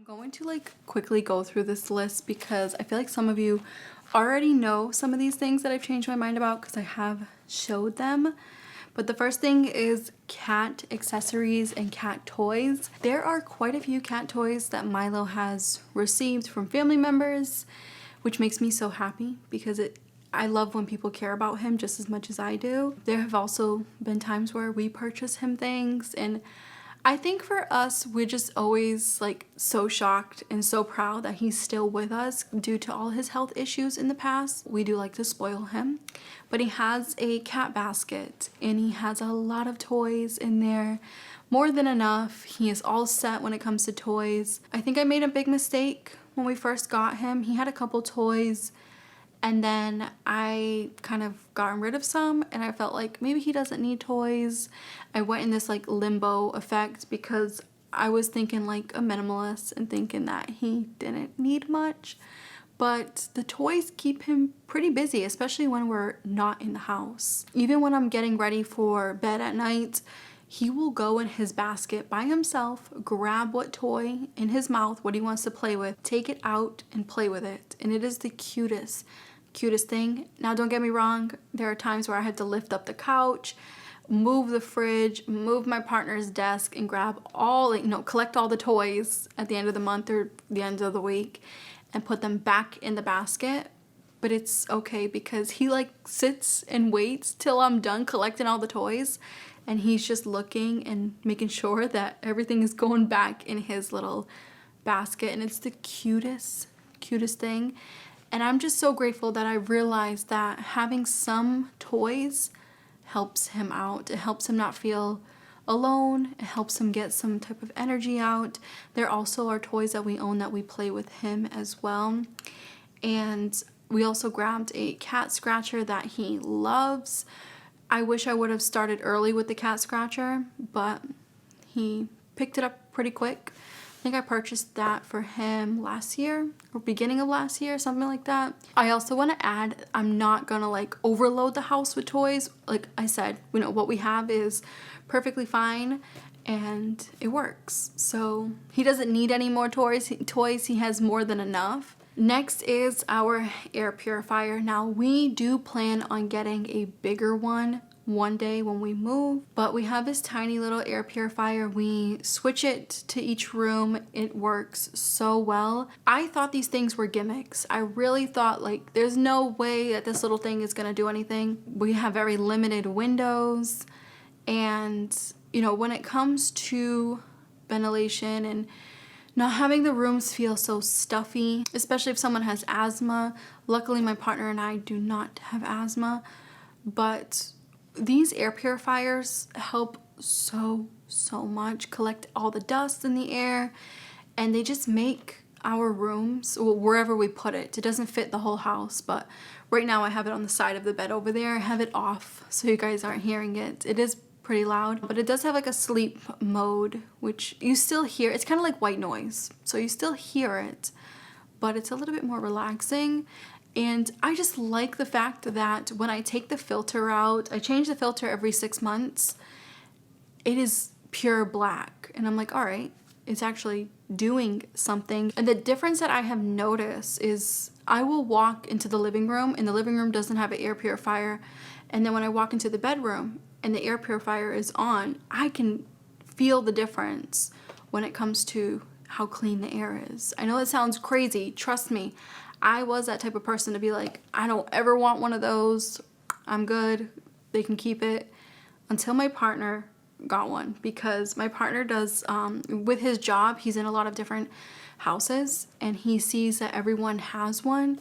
going to like quickly go through this list because I feel like some of you already know some of these things that I've changed my mind about because I have showed them. But the first thing is cat accessories and cat toys. There are quite a few cat toys that Milo has received from family members, which makes me so happy because I love when people care about him just as much as I do. There have also been times where we purchase him things, and I think for us, we're just always like so shocked and so proud that he's still with us due to all his health issues in the past. We do like to spoil him, but he has a cat basket and he has a lot of toys in there, more than enough. He is all set when it comes to toys. I think I made a big mistake when we first got him. He had a couple toys, and then I kind of gotten rid of some, and I felt like maybe he doesn't need toys. I went in this like limbo effect because I was thinking like a minimalist and thinking that he didn't need much. But the toys keep him pretty busy, especially when we're not in the house. Even when I'm getting ready for bed at night, he will go in his basket by himself, grab what toy in his mouth, what he wants to play with, take it out and play with it. And it is the cutest thing. Now, don't get me wrong, there are times where I have to lift up the couch, move the fridge, move my partner's desk, and grab all, collect all the toys at the end of the month or the end of the week and put them back in the basket. But it's okay because he like sits and waits till I'm done collecting all the toys, and he's just looking and making sure that everything is going back in his little basket, and it's the cutest thing. And I'm just so grateful that I realized that having some toys helps him out. It helps him not feel alone. It helps him get some type of energy out. There also are toys that we own that we play with him as well. And we also grabbed a cat scratcher that he loves. I wish I would have started early with the cat scratcher, but he picked it up pretty quick. I think I purchased that for him last year or beginning of last year, something like that. I also want to add, I'm not gonna like overload the house with toys. Like I said, what we have is perfectly fine and it works. So he doesn't need any more toys. He has more than enough. Next is our air purifier. Now we do plan on getting a bigger one day when we move, but we have this tiny little air purifier. We switch it to each room. It works so well. I thought these things were gimmicks. I really thought like there's no way that this little thing is gonna do anything. We have very limited windows, and when it comes to ventilation and not having the rooms feel so stuffy, especially if someone has asthma. Luckily my partner and I do not have asthma, but these air purifiers help so much collect all the dust in the air, and they just make our rooms, well, wherever we put it, it doesn't fit the whole house, but right now I have it on the side of the bed over there. I have it off so you guys aren't hearing it. It is pretty loud, but it does have like a sleep mode, which you still hear. It's kind of like white noise, so you still hear it, but it's a little bit more relaxing. And I just like the fact that when I take the filter out, I change the filter every 6 months. It is pure black. And I'm like, all right, it's actually doing something. And the difference that I have noticed is I will walk into the living room and the living room doesn't have an air purifier. And then when I walk into the bedroom and the air purifier is on, I can feel the difference when it comes to how clean the air is. I know it sounds crazy. Trust me. I was that type of person to be like, I don't ever want one of those. I'm good. They can keep it. Until my partner got one, because my partner does, with his job, he's in a lot of different houses and he sees that everyone has one,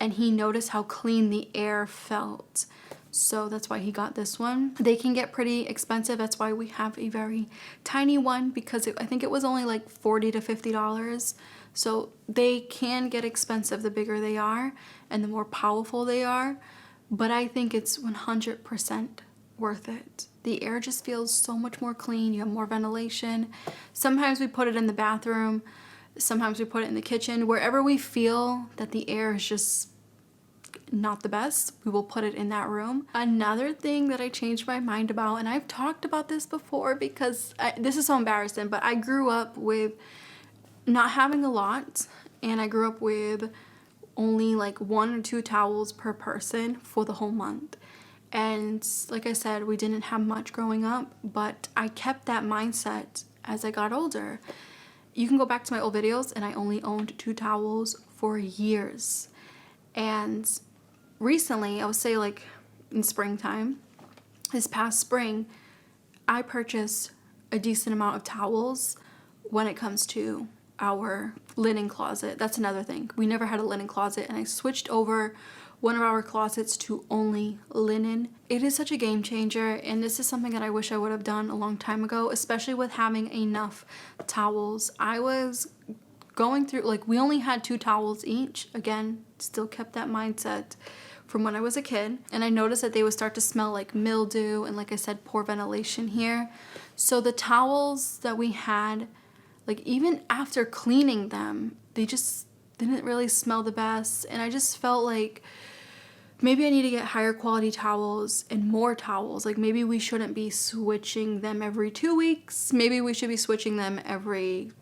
and he noticed how clean the air felt. So that's why he got this one. They can get pretty expensive. That's why we have a very tiny one, because I think it was only like $40 to $50. So they can get expensive the bigger they are and the more powerful they are, but I think it's 100% worth it. The air just feels so much more clean. You have more ventilation. Sometimes we put it in the bathroom. Sometimes we put it in the kitchen. Wherever we feel that the air is just not the best, we will put it in that room. Another thing that I changed my mind about, and I've talked about this before because this is so embarrassing, but I grew up with not having a lot, and I grew up with only like 1 or 2 towels per person for the whole month. And like I said, we didn't have much growing up, but I kept that mindset as I got older. You can go back to my old videos, and I only owned 2 towels for years. And recently, I would say like in springtime, this past spring, I purchased a decent amount of towels when it comes to our linen closet. That's another thing. We never had a linen closet, and I switched over one of our closets to only linen. It is such a game changer, and this is something that I wish I would have done a long time ago, especially with having enough towels. I was going through, like, we only had 2 towels each. Again, still kept that mindset from when I was a kid, and I noticed that they would start to smell like mildew and, like I said, poor ventilation here. So the towels that we had, like, even after cleaning them, they just didn't really smell the best, and I just felt like maybe I need to get higher quality towels and more towels. Like, maybe we shouldn't be switching them every 2 weeks. Maybe we should be switching them every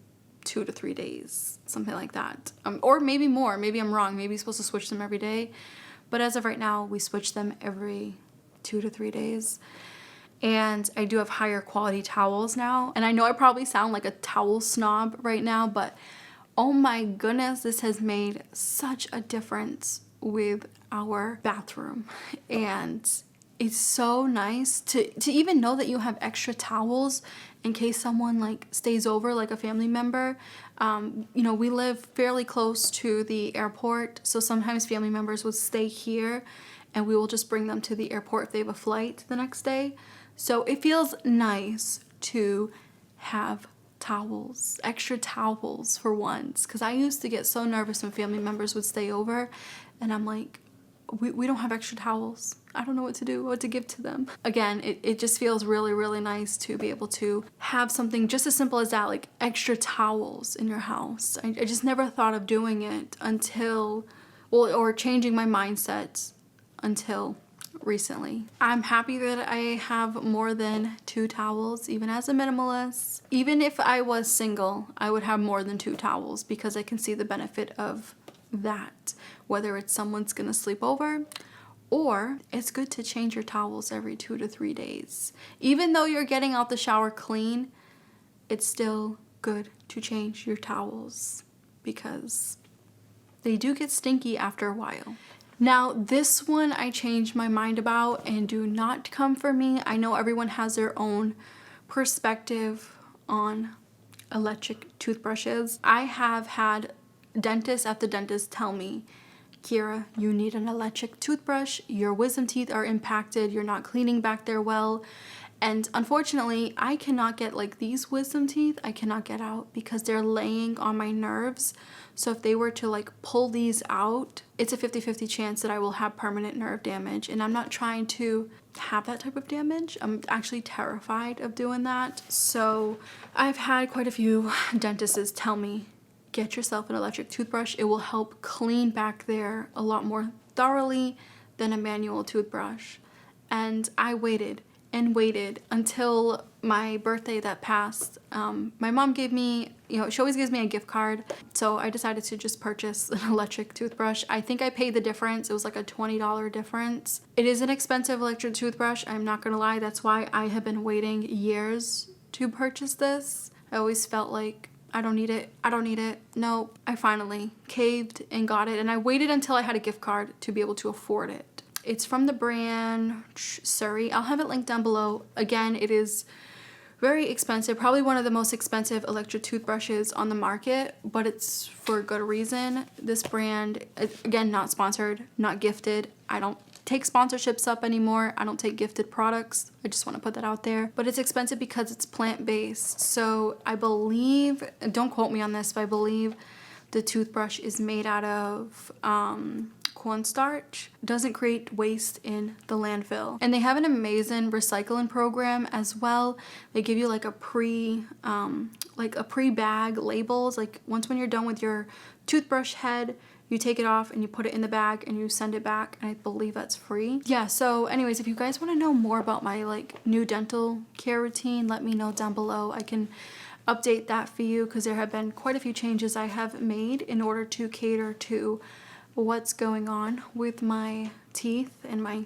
2 to 3 days, something like that. Or maybe more. Maybe I'm wrong. Maybe you're supposed to switch them every day. But as of right now, we switch them every 2 to 3 days. And I do have higher quality towels now. And I know I probably sound like a towel snob right now, but oh my goodness, this has made such a difference with our bathroom. And it's so nice to even know that you have extra towels in case someone like stays over, like a family member. You know, we live fairly close to the airport, so sometimes family members would stay here and we will just bring them to the airport if they have a flight the next day. So it feels nice to have towels, extra towels for once, because I used to get so nervous when family members would stay over, and I'm like, we don't have extra towels. I don't know what to do, what to give to them. Again, it just feels really, really nice to be able to have something just as simple as that, like extra towels in your house. I just never thought of doing it until, well, or changing my mindset until recently. I'm happy that I have more than 2 towels, even as a minimalist. Even if I was single, I would have more than 2 towels because I can see the benefit of that. Whether it's someone's gonna sleep over, or it's good to change your towels every 2 to 3 days. Even though you're getting out the shower clean, it's still good to change your towels because they do get stinky after a while. Now, this one I changed my mind about, and do not come for me. I know everyone has their own perspective on electric toothbrushes. I have had dentist after dentist tell me, Kira, you need an electric toothbrush. Your wisdom teeth are impacted. You're not cleaning back there well. And unfortunately, I cannot get, like, these wisdom teeth, I cannot get out because they're laying on my nerves. So if they were to like pull these out, it's a 50-50 chance that I will have permanent nerve damage. And I'm not trying to have that type of damage. I'm actually terrified of doing that. So I've had quite a few dentists tell me, get yourself an electric toothbrush. It will help clean back there a lot more thoroughly than a manual toothbrush. And I waited and waited until my birthday that passed. My mom gave me, she always gives me a gift card. So I decided to just purchase an electric toothbrush. I think I paid the difference. It was like a $20 difference. It is an expensive electric toothbrush. I'm not gonna lie. That's why I have been waiting years to purchase this. I always felt like, I don't need it. I don't need it. No, I finally caved and got it. And I waited until I had a gift card to be able to afford it. It's from the brand Surrey. I'll have it linked down below. Again, it is very expensive. Probably one of the most expensive electric toothbrushes on the market, but it's for a good reason. This brand, again, not sponsored, not gifted. I don't take sponsorships up anymore. I don't take gifted products. I just want to put that out there. But it's expensive because it's plant-based. So I believe, don't quote me on this, but I believe the toothbrush is made out of cornstarch. Doesn't create waste in the landfill. And they have an amazing recycling program as well. They give you like a pre-bag labels. Like once when you're done with your toothbrush head, you take it off and you put it in the bag and you send it back, and I believe that's free. Yeah, so anyways, if you guys want to know more about my like new dental care routine, let me know down below. I can update that for you because there have been quite a few changes I have made in order to cater to what's going on with my teeth and my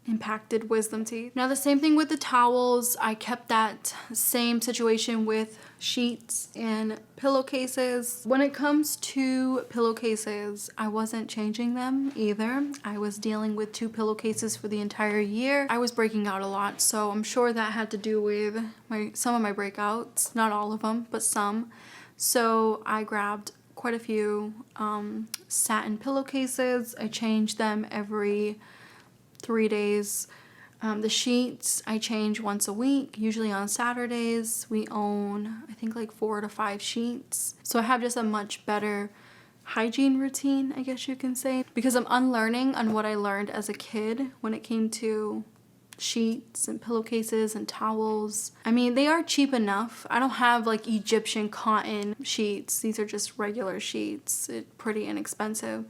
impacted wisdom teeth. Now the same thing with the towels. I kept that same situation with sheets and pillowcases. When it comes to pillowcases, I wasn't changing them either. I was dealing with 2 pillowcases for the entire year. I was breaking out a lot, so I'm sure that had to do with some of my breakouts. Not all of them, but some. So I grabbed quite a few satin pillowcases. I changed them every 3 days. The sheets I change once a week, usually on Saturdays. We own, I think, like 4 to 5 sheets. So I have just a much better hygiene routine, I guess you can say, because I'm unlearning on what I learned as a kid when it came to sheets and pillowcases and towels. I mean, they are cheap enough. I don't have like Egyptian cotton sheets. These are just regular sheets. It's pretty inexpensive.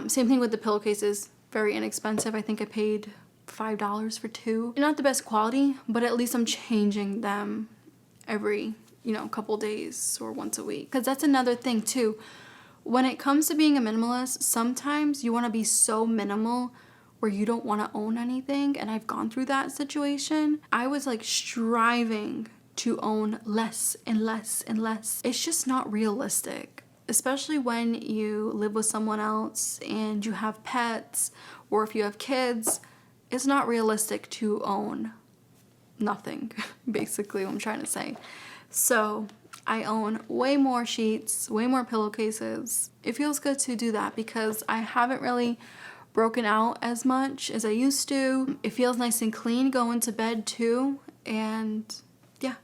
Same thing with the pillowcases. Very inexpensive. I think I paid $5 for 2. Not the best quality, but at least I'm changing them every, couple days or once a week. Because that's another thing too. When it comes to being a minimalist, sometimes you want to be so minimal where you don't want to own anything. And I've gone through that situation. I was like striving to own less and less and less. It's just not realistic. Especially when you live with someone else and you have pets, or if you have kids, it's not realistic to own nothing, basically what I'm trying to say. So I own way more sheets, way more pillowcases. It feels good to do that because I haven't really broken out as much as I used to. It feels nice and clean going to bed too, and yeah.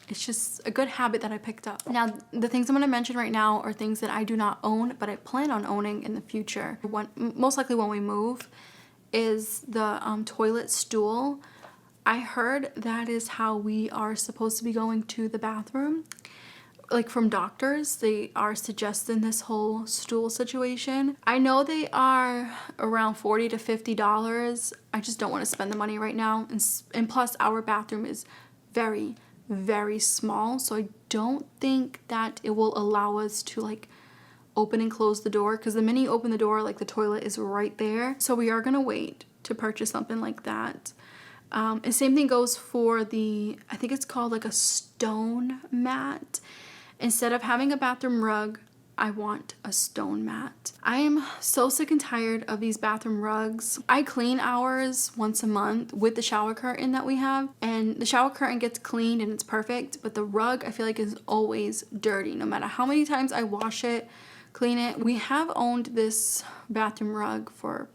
It's just a good habit that I picked up. Now, the things I'm going to mention right now are things that I do not own, but I plan on owning in the future. Most likely when we move, is the toilet stool. I heard that is how we are supposed to be going to the bathroom. Like from doctors, they are suggesting this whole stool situation. I know they are around $40 to $50. I just don't want to spend the money right now. And plus, our bathroom is very, very small, so I don't think that it will allow us to like open and close the door, because the minute you open the door, like the toilet is right there. So we are gonna wait to purchase something like that. And same thing goes for the, I think it's called like a stone mat. Instead of having a bathroom rug, I want a stone mat. I am so sick and tired of these bathroom rugs. I clean ours once a month with the shower curtain that we have, and the shower curtain gets cleaned and it's perfect, but the rug I feel like is always dirty no matter how many times I wash it, clean it. We have owned this bathroom rug for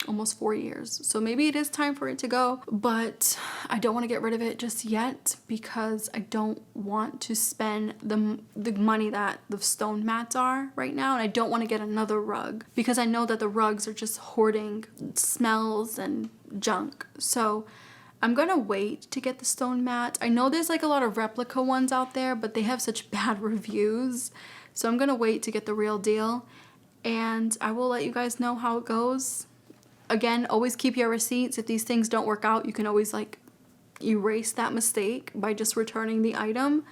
almost 4 years, so maybe it is time for it to go, but I don't want to get rid of it just yet because I don't want to spend the money that the stone mats are right now, and I don't want to get another rug because I know that the rugs are just hoarding smells and junk. So I'm gonna wait to get the stone mat. I know there's like a lot of replica ones out there, but they have such bad reviews, so I'm gonna wait to get the real deal, and I will let you guys know how it goes. Again, always keep your receipts. If these things don't work out, you can always like erase that mistake by just returning the item.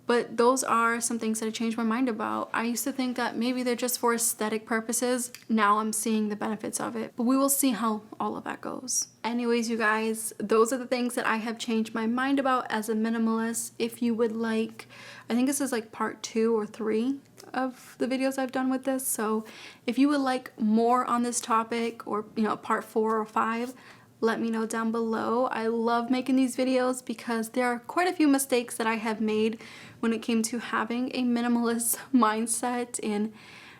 But those are some things that I changed my mind about. I used to think that maybe they're just for aesthetic purposes. Now I'm seeing the benefits of it. But we will see how all of that goes. Anyways, you guys, those are the things that I have changed my mind about as a minimalist. If you would like, I think this is like part 2 or 3 of the videos I've done with this. So if you would like more on this topic, or part 4 or 5, let me know down below. I love making these videos because there are quite a few mistakes that I have made when it came to having a minimalist mindset and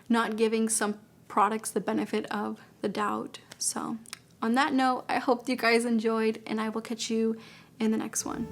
not giving some products the benefit of the doubt. So on that note, I hope you guys enjoyed, and I will catch you in the next one.